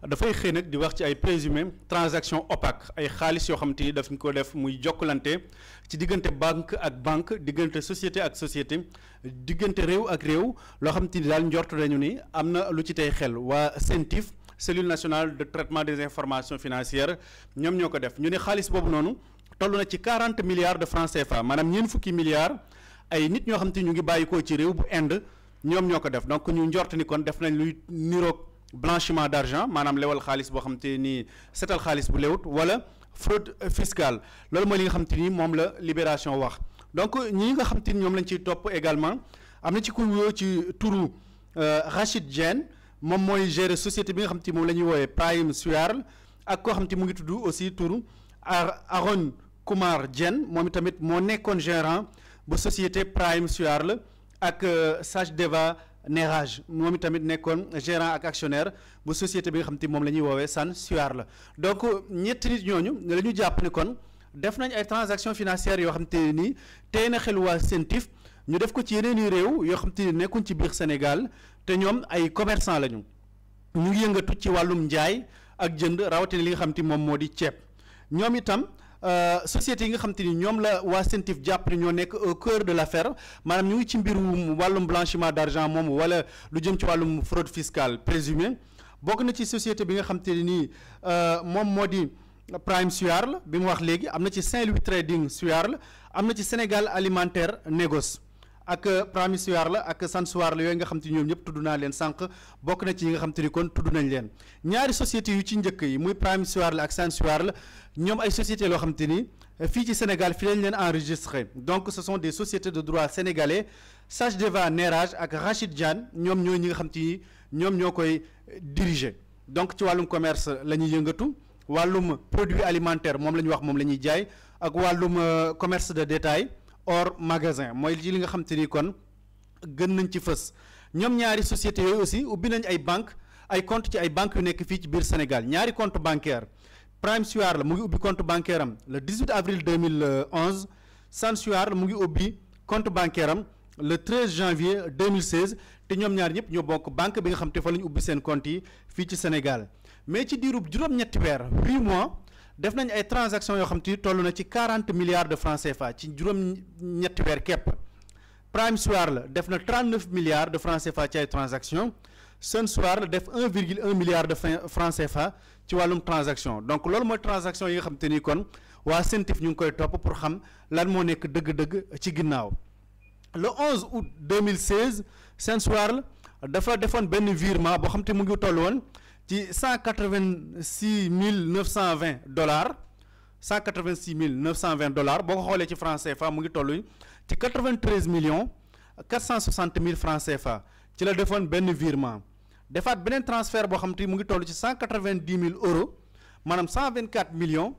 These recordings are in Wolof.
dafay xëy nag di wax ci ay présumé transaction opaque ay xaalis yoo xam te ni daf ñu ko def muy jokkalante ci diggante banque ak banque diggante société ak société diggante réew ak réew loo xam te ni daal njort nañu ni am na lu ci tey xel waa CENTIF cellule nationale de traitement des informations financières ñoom ñoo ko def ñu ne xaalis boobu noonu toll na ci 40 milliards de francs CFA maanaam ñeent fukki milliards ay nit ñoo xam te ñu ngi bàyyikoo ci réew bu Inde ñoom ñoo ko def donc ñu njort ni kon def nañ luy niroog blanchiment d'argent maanaam lewal xaalis boo xam te ni setal xaalis bu lewut wala fraude fiscale loolu mooy li nga xam te ni moom la Libération wax donc ñi nga xam te ni ñoom lañ ciy topp également am na ci ku wuyoo ci turu Rachid Diène moom mooy gérer société bi nga xam te moom la ñuy woowee Prime Suarl ak koo xam te mu ngi tudd aussi turu Arun Kumar Diène moom itamit moo nekkoon gérant bu société Prime Suarl ak Sachdeva Neeraj moom itamit nekkoon gérant ak actionnaire bu société bi nga xam te moom la ñuy woowee San Suarl donc ñetti nit ñooñu la ñu jàpp ni kon def nañ ay transactions financières yoo xam te nii tey na xel waa CENTIF ñu def ko ci yeneen i réew yoo xam te ni nekkuñ ci biir Sénégal te ñoom ay commerçant lañu ñu ngi yëngatu ci wàllum njaay ak jënd rawatina li nga xam te moom moo di ceeb ñoom itam. Société yi nga xam te ni ñoom la waa CENTIF jàpp ni ñoo nekk au cœur de l'affaire maanaam ñu ngi ci mbirum wàllum blanchiment d'argent moom wala lu jëm ci wàllum fraude fiscale présumée bokk na ci société bi nga xam te ni moom moo di Prime Suarl bi mu wax léegi am na ci Saint-Louis Trading Suarl am na ci Sénégal Alimentaire Négoce ak Prime Suarl ak San Suarl yooyu nga xam te ni ñoom ñëpp tudd naa leen sànq bokk na ci yi nga xam te ni kon tudd nañ leen ñaari sociétés yu ci njëkk yi muy Prime Suarl ak San Suarl ñoom ay sociétés loo xam te ni fii ci Sénégal fii lañ leen enregistré donc ce sont des sociétés de droit sénégalais Sachdeva Neeraj ak Rachid Diène ñoom ñooy ñi nga xam te ni ñoom ñoo koy diriger donc ci wàllum commerce la ñuy yëngatu wàllum produit alimentaire moom la ñuy wax moom la ñuy jaay ak wàllum commerce de détail hors magasin mooy ci li nga xam te ni kon gën nañ ci fës ñoom ñaari sociétés yooyu aussi ubbi nañ ay banque ay compte ci ay banques yu nekk fii ci biir Sénégal ñaari compte bancaire Prime Suarl mu ngi ubbi compte bancaire am le 18 avril 2011 San Suarl mu ngi ubbi compte bancaire am le 13 janvier 2016 te ñoom ñaar ñëpp ñoo bokk banque bi nga xam te fa la ñu ubbi seen compte yi fii ci Sénégal mais ci diirub juróom-ñetti weer 8 mois def nañ ay transactions yoo xam te toll na ci 40 milliards de francs CFA ci juróom-ñetti weer képp Prime Suarl def na 39 milliards de francs CFA ci ay transactions San Suarl def 1,1 milliard de francs CFA ci wàllum transaction donc loolu mooy transaction yi nga xam te ni kon waa CENTIF ñu ngi koy topp pour xam lan moo nekk dëgg-dëgg ci ginnaaw le 11 août 2016 San Suarl dafa defoon benn virement boo xam te mu ngi toll woon ci $186 920 $186 920 boo ko xoolee ci franc CFA mu ngi toll ci 93 millions 460 mille francs CFA ci la defoon benn virement defaat beneen transfert boo xam te mu ngi toll ci 190 000 euros maanaam 124 millions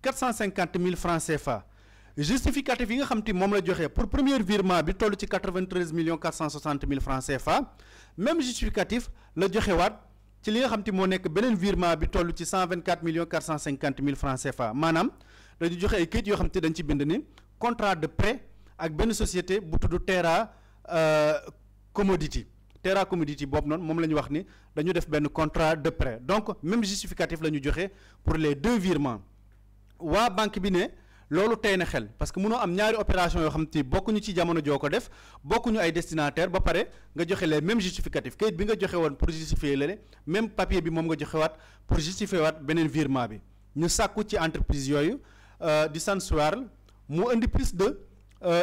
450 mille francs CFA justificatif yi nga xam te moom la joxe pour premier virement bi toll ci 93 millions 460 mille francs CFA même justificatif la joxe waat ci li nga xam te moo nekk beneen virement bi toll ci 124 millions 450 mille francs CFA maanaam dañu joxe ay kayit yoo xam te dañ ci bind ni contrat de prêt ak benn société bu tudd Terra Commodity boobu noonu moom la ñu wax ni dañu def benn contrat de prêt donc même justificatif la ñu joxe pour les deux virements waa banque bi ne loolu tey na xel parce que mënoo am ñaari opération yoo xam te bokkuñu ci jamono joo ko def bokkuñu ay destinataire ba pare nga joxe les mêmes justificatifs kayit bi nga joxe woon pour justifier lale même papier bi moom nga joxe waat pour justifier waat beneen virement bi ñu sàkku ci entreprise yooyu di San Suarl mu indi plus de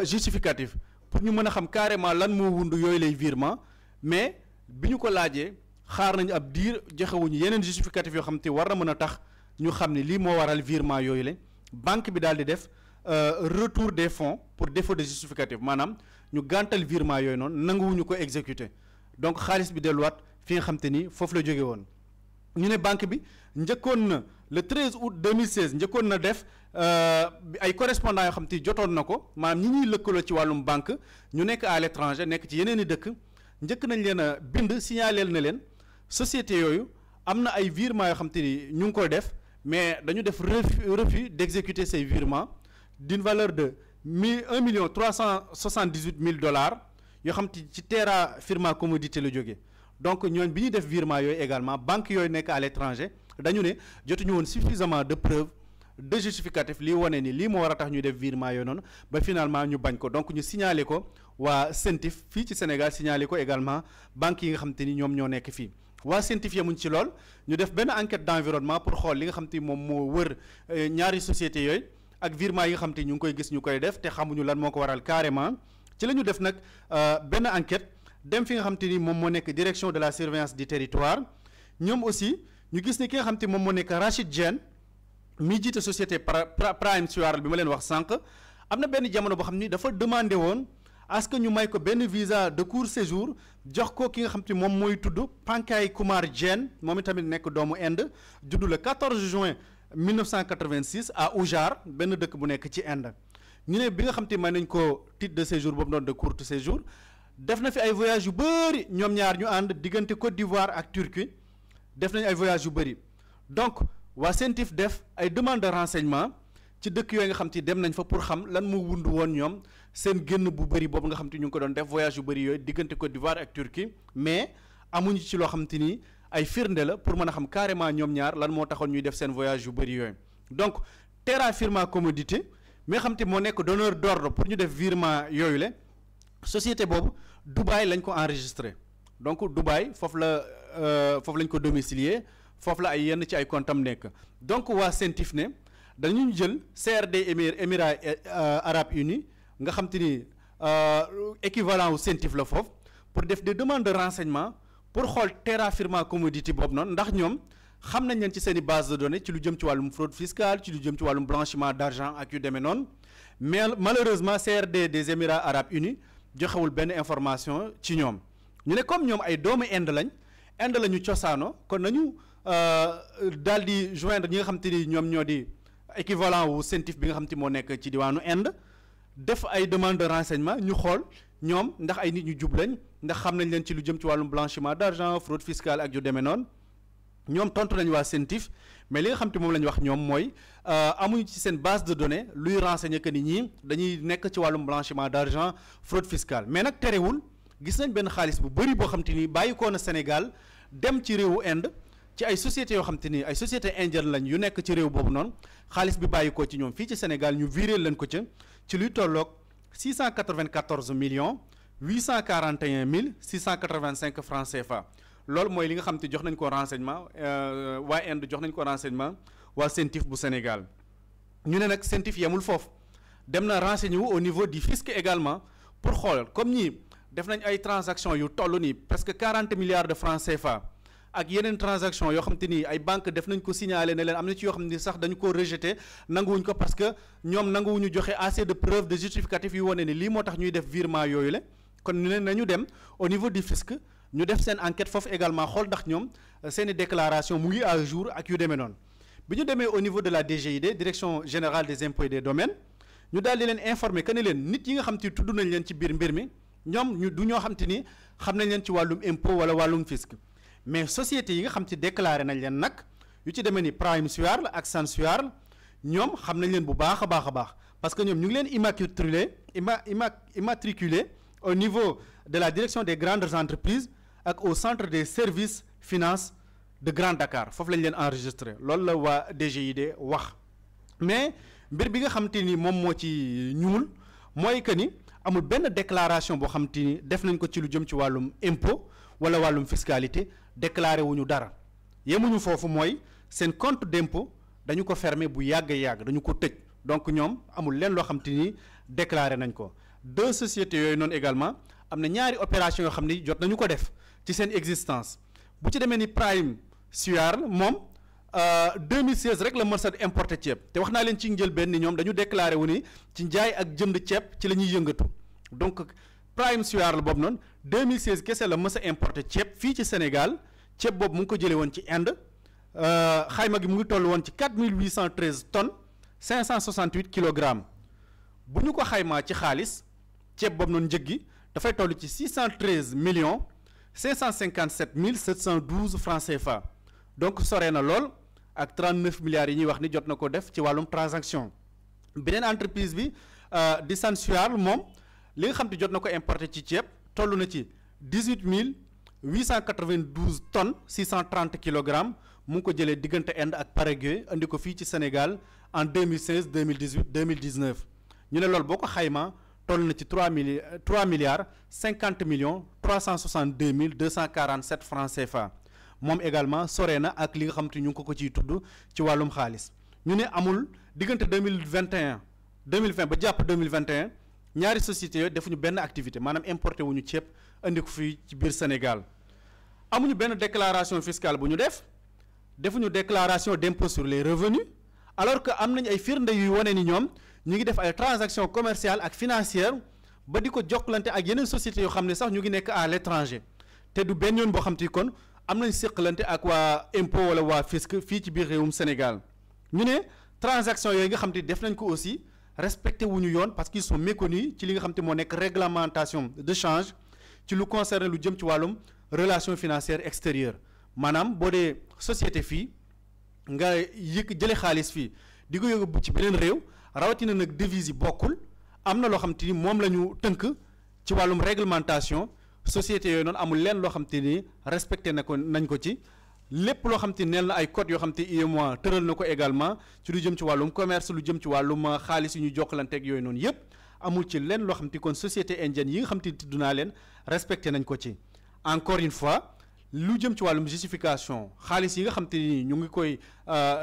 justificatif pour ñu mën a xam carrément lan moo wundu yooyu lay virement mais bi ñu ko laajee xaar nañu ab diir joxewuñu yeneen justificatif yoo xam te war na mën a tax ñu xam ne lii moo waral virement yooyu la banque bi daal di def retour des fonds pour défaut de justificatif maanaam ñu gàntal virement yooyu noonu nanguwuñu ko exécuter donc xaalis bi delluwaat fi nga xam te ni foofu la jóge woon ñu ne banque bi njëkkoon na le 13 août 2016 njëkkoon na def ay correspondants yoo xam te jotoon na ko maanaam ñi ñuy lëkkaloo ci wàllum banque ñu nekk à l'étranger nekk ci yeneen i dëkk njëkk nañ leen a bind signaleel na leen société yooyu am na ay virements yoo xam te ni ñu ngi koy def mais dañu def refus d'exécuter ces virements d'une valeur de 1 million 378 000 dollars yoo xam te ci Terra Firma Commodity la jógee donc ñooñ bi ñuy def virement yooyu également banque yooyu nekk à l'étranger dañu ne jotuñu woon suffisamment de preuves de justificatif lii wane ni lii moo war a tax ñuy def virement yooyu noonu ba finalement ñu bañ ko donc ñu signalé ko waa CENTIF fii ci Sénégal signalé ko également banques yi nga xam te ni ñoom ñoo nekk fii waa CENTIF yemuñ ci lool ñu def benn enquête d'environnement pour xool li nga xam te ni moom moo wër ñaari sociétés yooyu ak virement yi nga xam te ni ñu ngi koy gis ñu koy def te xamuñu lan moo ko waral carrément ci la ñu def nag benn enquête dem fi nga xam te ni moom moo nekk direction de la surveillance du territoire ñoom aussi ñu gis ni ki nga xam te moom moo nekk Rachid Diène mi jiite société Prime Suarl bi ma leen wax sànq am na benn jamono boo xam ni dafa demandé woon à ce que ñu may ko benn visa de court séjour jox ko ki nga xam te moom mooy tudd Pankaj Kumar Jain moom itamit nekk doomu Inde judd le 14 juin 1986 à Ujar benn dëkk bu nekk ci Inde ñu ne bi nga xam te may nañ ko titre de séjour boobu noonu de court séjour def na fi ay voyages yu bëri ñoom ñaar ñu ànd diggante Côte d'Ivoire ak Turquie def nañ ay voyages yu bëri donc waa CENTIF def ay demande de renseignement ci dëkk yooyu nga xam te dem nañ fa pour xam lan moo wund woon ñoom seen génn bu bëri boobu nga xam te ñu ngi ko doon def voyage yu bëri yooyu diggante Côte d'Ivoire ak Turquie mais amuñu ci loo xam te ni ay firnde la pour mën a xam carrément ñoom ñaar lan moo taxoon ñuy def seen voyage yu bëri yooyu donc Terra Firma Commodité mi nga xam te moo nekk donneur d'ordre pour ñu def virement yooyu la société boobu Dubaï lañ ko enregistré donc Dubaï foofu lañ ko domicilier foofu la ay yenn ci ay comptam nekk donc waa CENTIF ne dañu jël CRD Émirats Arabes Unis nga xam te ni équivalent wu CENTIF la foofu pour def des demandes de renseignement pour xool Terra Firma Commodity boobu noonu ndax ñoom xam nañ leen ci seen i base de données ci lu jëm ci wàllum fraude fiscale ci lu jëm ci wàllum blanchiment d'argent ak yu demee noonu mais malheureusement CRD des Émirats Arabes Unis joxewul benn information ci ñoom ñu ne comme ñoom ay doomu Inde la ñu cosaano kon nañu daal di joindre ñi nga xam te ni ñoom ñoo di équivalent wu CENTIF bi nga xam te moo nekk ci diwaanu Inde def ay demande de renseignement ñu xool ñoom ndax ay nit ñu jub lañ ndax xam nañ leen ci lu jëm ci wàllum blanchiment d'argent fraude fiscale ak yu demee noonu ñoom tontu nañu waa CENTIF mais li nga xam te moom la ñu wax ñoom mooy amuñu ci seen base de données luy renseigner que ni ñii dañuy nekk ci wàllum blanchiment d'argent fraude fiscale mais nag terewul gis nañ benn xaalis bu bëri boo xam te ni bàyyi ko na Sénégal dem ci réewu Inde ci ay sociétés yoo xam te ni ay sociétés indiennes lañ yu nekk ci réew boobu noonu xaalis bi bàyyi ko ci ñoom fii ci Sénégal ñu viré leen ko ca ci luy tolloog 694 millions 841 mille 685 francs CFA loolu mooy li nga xam te jox nañ ko renseignement waa Inde jox nañ ko renseignement waa CENTIF bu Sénégal ñu ne nag CENTIF yemul foofu dem na renseigner wu au niveau du fisc également pour xool comme ñii def nañ ay transactions yu toll nii presque 40 milliards de francs CFA ak yeneen transaction yoo xam te ni ay banque def nañ ko signaler ne leen am na ci yoo xam ni sax dañu ko rejeté nanguwuñ ko parce que ñoom nanguwuñu joxe assez de preuves de justificatifs yu wane ni lii moo tax ñuy def virement yooyu la kon ñu ne nañu dem au niveau du fisc ñu def seen enquête foofu également xool ndax ñoom seen i déclaration mu ngi à jour ak yu demee noonu bi ñu demee au niveau de la DGID direction générale des impôts et des domaines ñu daal di leen informer que ne leen nit yi nga xam te tudd nañ leen ci biir mbir mi ñoom ñu du ñoo xam te ni xam nañ leen ci wàllum impôt wala wàllum fisc mais sociétés yi nga xam ci déclaré nañ leen nag yu ci demee ni Prime Suarl ak San Suarl ñoom xam nañ leen bu baax a baax parce que ñoom ñu ngi leen immatriculé au niveau de la direction des grandes entreprises ak au centre des services finance de Grand Dakar foofu lañ leen enregistré loolu la waa DGID wax mais mbir bi nga xam te ni moom moo ci ñuul mooy que ni amul benn déclaration boo xam te ni def nañ ko ci lu jëm ci wàllum impôt wala wàllum fiscalité déclaré wuñu dara yemuñu foofu mooy seen compte d'impôt dañu ko fermer bu yàgg dañu ko tëj donc ñoom amul leen loo xam te ni déclaré nañ ko deux sociétés yooyu noonu également am na ñaari opération yoo xam ni jot nañu ko def ci seen existence bu ci demee ni Prime Suarl moom 2016 rek la mës a importer ceeb te wax naa leen ci njëlbeen ni ñoom dañu déclaré wu ni ci njaay ak jënd ceeb ci la ñuy yëngatu donc Prime Suarl boobu noonu 2016 kese la mës a importer ceeb fii ci Sénégal ceeb boobu mu ngi ko jëlee woon ci Inde xayma gi mu ngi toll woon ci 4813 tonnes 568 kilogrammes bu ñu ko xaymaa ci xaalis ceeb boobu noonu njëg gi dafay toll ci 613 millions 557 mille 712 francs CFA donc sore na lool ak 39 milliards yi ñuy wax ni jot na ko def ci wàllum transaction beneen entreprise bi di San Suarl moom li nga xam te jot na ko importer ci ceeb toll na ci 18 892 tonnes 630 kilogrammes mu ngi ko jëlee diggante Inde ak Paraguay andi ko fii ci Sénégal en 2016 2018 2019 ñu ne loolu boo ko xaymaa toll na ci 3 milliards 50 millions 362 mille 247 francs CFA moom également sore na ak li nga xam te ñu ngi ko ciy tudd ci wàllum xaalis ñu ne amul diggante 2020 ba jàpp 2021 ñaari sociétés yooyu defuñu benn activité maanaam importé wuñu ceeb andi ko fii ci biir Sénégal amuñu benn déclaration fiscale bu ñu defuñu déclaration d'impôt sur les revenus alors que am nañu ay firnde yuy wane ni ñoom ñu ngi def ay transactions commerciales ak financières ba di ko jokkalante ak yeneen sociétés yoo xam ne sax ñu ngi nekk à l'étranger te du benn yoon boo xam te kon am nañ séqalante ak waa impôt wala waa fisc fii ci biir réewum Sénégal ñu ne transactions yooyu nga xam te def nañ ko aussi respecté wuñu yoon parce qu'ils sont méconnus ci li nga xam te moo nekk réglementation de change ci lu concerne lu jëm ci wàllum relation financière extérieure maanaam boo dee société fii nga jële xaalis fii di ko yóbbu ci beneen réew rawatina nag devise yi bokkul am na loo xam te ni moom la ñu tënk ci wàllum réglementation société yooyu noonu amul leen loo xam te ni respecté nañ ko ci lépp loo xam te neel na ay codes yoo xam te UEMOA tëral na ko également ci lu jëm ci wàllum commerce lu jëm ci wàllum xaalis yu ñu jokkalanteeg yooyu noonu yépp amul ci leen loo xam te kon société indienne yi nga xam te tudd naa leen respecté nañ ko ci encore une fois lu jëm ci wàllum justification xaalis yi nga xam te ni ñu ngi koy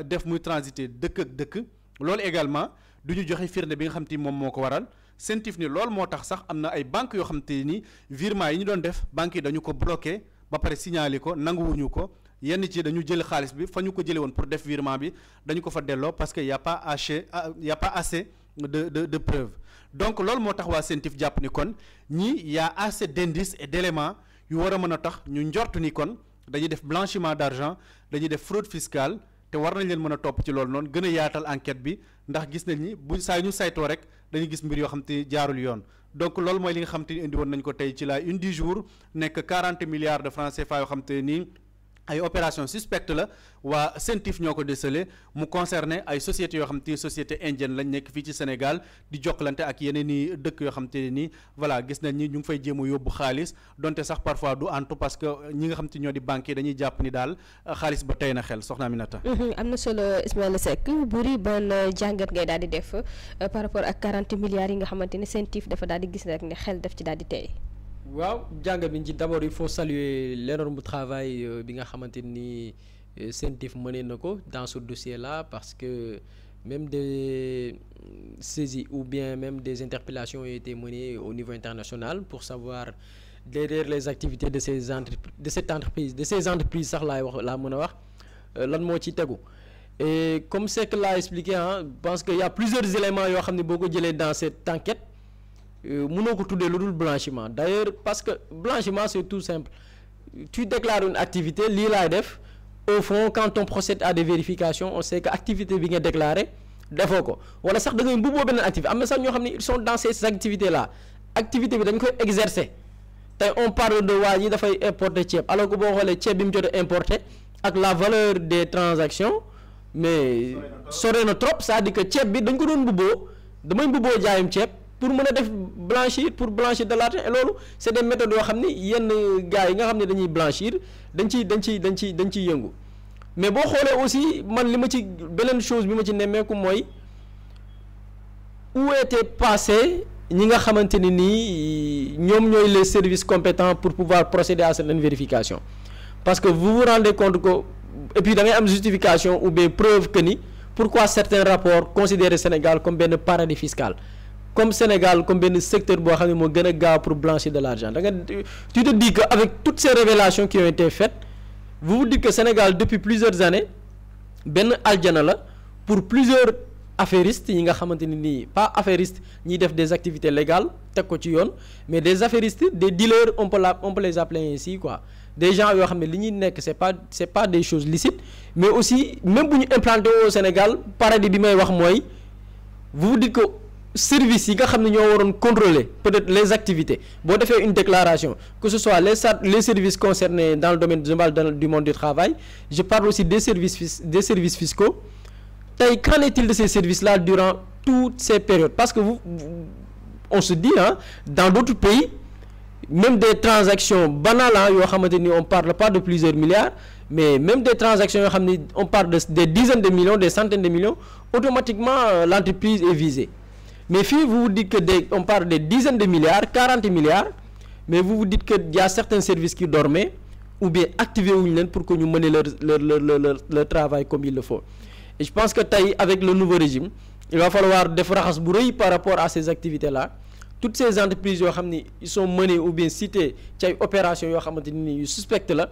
def muy transiter dëkk ak dëkk loolu également du ñu joxe firnde bi nga xam te ni moom moo ko waral CENTIF ni loolu moo tax sax am na ay banques yoo xam te ni virement yi ñu doon def banques yi dañu ko bloqué ba pare signalé ko nanguwuñu ko yenn ci dañu jël xaalis bi fa ñu ko jëlee woon pour def virement bi dañu ko fa delloo parce que y a pas assez de preuves donc loolu moo tax waa CENTIF jàpp ni kon ñii y a assez d'indices et d'éléments yu war a mën a tax ñu njortu ni kon dañuy def blanchiment d'argent dañuy def fraude fiscale te war nañ leen mën a topp ci loolu noonu gën a yaatal enquête bi ndax gis nañ ni bu saa ñu saytoo rek dañuy gis mbir yoo xam te jaarul yoon donc loolu mooy li nga xam te ni indi woon nañ ko tey ci la une du jour nekk 40 milliards de francs CFA yoo xam te nii ay opération suspecte la waa CENTIF ñoo ko décelé mu concerné ay sociétés yoo xam te société indienne lañ nekk fii ci Sénégal di jokkalante ak yeneen i dëkk yoo xam te ne nii voilà gis nañ ni ñu ngi fay jéem a yóbbu xaalis donte sax parfois du antu parce que ñi nga xam te ñoo di banques yi dañuy jàpp ni daal xaalis ba tey na xel soxna Aminata. am na solo Ismaïla Seck Boury ban jàngat ngay daal di def par rapport ak 40 milliards yi nga xamante ne CENTIF dafa daal di gis rek ne xel daf ci daal di tey. waaw jàngat bi ci d'abord il faut saluer l'énorme travail bi nga xamante ni CENTIF mené na ko dans ce dossier là parce que même des saisies ou bien même des interpellations ont été menées au niveau international pour savoir derrière les activités de ces entreprises sax laa mën a wax lan moo ci tegu et comme Seck l'a expliqué je pense que y a plusieurs éléments yoo xam ne boo ko jëlee dans cette enquête mënoo ko tuddee lu dul blanchiment d'ailleurs parce que blanchiment c'est tout simple tu déclares une activité lii laay def au fond quand on procède à des vérifications on sait que activité bi nga déclaré defoo ko wala sax da ngay mbubboo beneen activité am na sax ñoo xam ne ils sont dans ces activités là activité bi dañ koy exercer tey on parle de waa ji dafay importer ceeb alors que boo xoolee ceeb bi mu jot a importer ak la valeur des transactions mais sore na trop c'est-à-dire que ceeb bi dañ ko doon mbubboo damay mbubboo jaayum ceeb pour mën a def blanchir de l'argent et loolu c'est des méthodes yoo xam ni yenn gars yi nga xam ne dañuy blanchir dañ ciy yëngu mais boo xoolee aussi man li ma ci beneen chose bi ma ci nemmeeku mooy où était passé ñi nga xamante ni nii ñoom ñooy les services compétents pour pouvoir procéder à certaines vérifications parce que vous vous rendez compte que et puis da ngay am justification ou bien preuve que ni pourquoi certains rapports considèrent Sénégal comme benn paradis fiscal comme Sénégal comme benn secteur boo xam ne moo gën a gaaw pour blanchir de l'argent tu te dis que avec toutes ces révélations qui ont été faites vous dites que Sénégal depuis plusieurs années benn aljana la pour plusieurs affairistes yi nga xamante ni nii pas affairistes ñiy def des activités légales teg ko ci yoon mais des affairistes des dealers on peut les appeler ainsi quoi des gens yoo xam ne li ñuy nekk c'est pas des choses licites mais aussi même bu ñu implanté au Sénégal paradis bi may wax mooy vous dites que services yi nga xam ne ñoo waroon contrôler peut-être les activités boo defee une déclaration que ce soit les services concernés dans le domaine du monde du travail je parle aussi des services fiscaux tey qu'en est-il de ces services-là durant toutes ces périodes parce que on se dit dans d'autres pays même des transactions banales yoo xamante ni on parle pas de plusieurs milliards mais même des transactions yoo xam ni on parle des dizaines de millions des centaines de millions automatiquement l'entreprise est visée mais fii vous vous dites que on parle des dizaines de milliards 40 milliards mais vous vous dites que y a certains services qui dormaient ou bien activé wuñu leen pour que ñu mener leur travail comme il le faut et je pense que tey avec le nouveau régime il va falloir def raxas bu rëy par rapport à ces activités là toutes ces entreprises yoo xam ni ils sont menées ou bien citées ci ay opérations yoo xamante ni yu suspectes la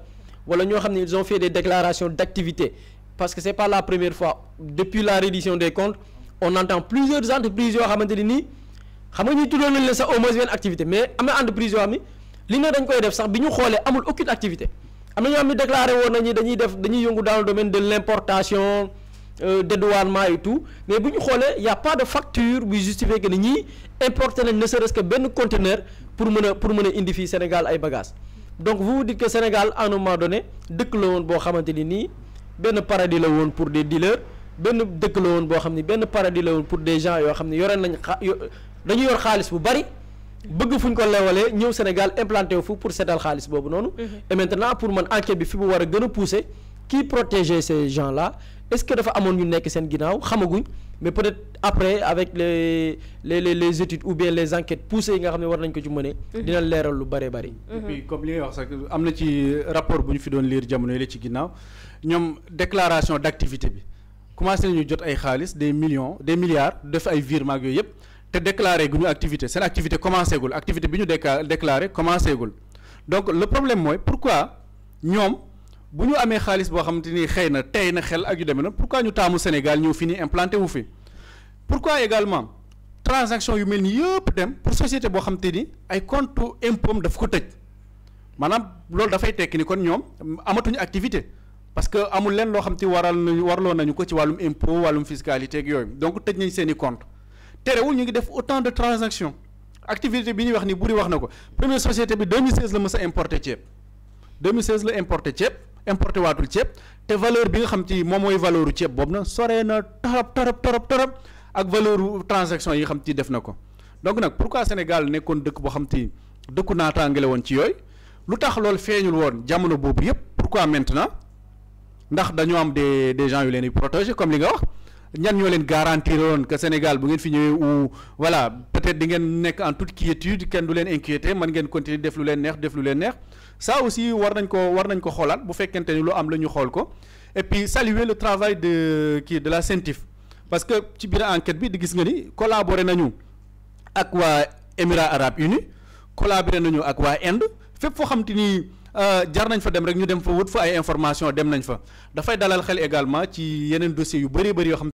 wala ñoo xam ne ils ont fait des déclarations d'activité parce que c'est pas la première fois depuis la reddition des comptes on entend plusieurs entreprises yoo xamante ni nii xam nga ñuy tuddoon nañ leen sax au moins benn activité mais am na entreprise yoo xam ni li nga dañ koy def sax bi ñu xoolee amul aucune activité am na ñoo xam ne déclaré woon nañu dañuy yëngu dans le domaine de l'importation dédouanement et tout mais bu ñu xoolee y a pas de facture buy justifier que ni ñii importé nañ ne serait-ce que benn conteneur pour mën a indi fii Sénégal ay bagages donc vous vous dites que Sénégal à un moment donné dëkk la woon boo xamante ni nii benn paradis la woon pour des dealers benn dëkk la woon boo xam ni benn paradis la woon pour des gens yoo xam ne yore nañ dañu yor xaalis bu bari bëgg fu ñu ko lewalee ñëw Sénégal implanté wu fu pour seetal xaalis boobu noonu. Et maintenant pour man enquête bi fi mu war a gën a pousser qui protéger ces gens là est-ce que dafa amoon ñu nekk seen ginnaaw xamaguñ mais peut-être après avec les études ou bien les enquêtes poussées yi nga xam ne war nañ ko ci mëne dina leeral lu bëree bëri. et puis comme li ngay wax sax am na ci rapport bu ñu fi doon lire jamono yi la ci ginnaaw ñoom déclaration d'activité bi commencé nañu jot ay xaalis des millions des milliards def ay virements ak yooyu yëpp te déclaré gu ñu activité seen activité commencé gul activité bi ñu déclaré commencé gul donc le problème mooy pourquoi ñoom. bu ñu amee xaalis boo xamante ni xëy na tey na xel ak yu demee noonu pourquoi ñu taamu Sénégal ñëw fi ni implanté wu fi pourquoi également transaction yu mel ni yëpp dem pour société boo xamante ni ay compte impôt daf ko tëj maanaam loolu dafay tekki ni kon ñoom amatuñu activité parce que amul leen loo xam te warloo nañu ko ci wàllum impôt wàllum fiscalité ak yooyu donc tëj nañ seen i compte terewul ñu ngi def autant de transactions activité bi ñuy wax ni buri wax na ko première société bi 2016 la mës a importé ceeb 2016 la importé ceeb importé waatul ceeb te valeur bi nga xam ci moom mooy valeur u ceeb boobu na soree na torop ak valeur u transaction yi nga xam ci def na ko donc nag pourquoi Sénégal nekkoon dëkk boo xam ci dëkku naataangale woon ci yooyu lu tax loolu feeñul woon jamono boobu yëpp pourquoi maintenant ndax dañoo am des gens yu leen di protéger comme li nga wax ñan ñoo leen garantir woon que Sénégal bu ngeen fi ñëwee ou voilà peut-être di ngeen nekk en toute quiétude kenn du leen inquiéter mën ngeen continuer def lu leen neex ça aussi war nañ ko xoolaat bu fekkente ni lu am la ñu xool ko et puis saluer le travail de la CENTIF parce que ci biir enquête bi di gis nga ni collaboré nañu ak waa Émirats Arabes Unis collaboré nañu ak waa Inde fépp foo xam te ni jar nañ fa dem rek ñu dem fa wut fa ay information dem nañ fa dafay dalal xel également ci yeneen dossiers yu bari yoo xam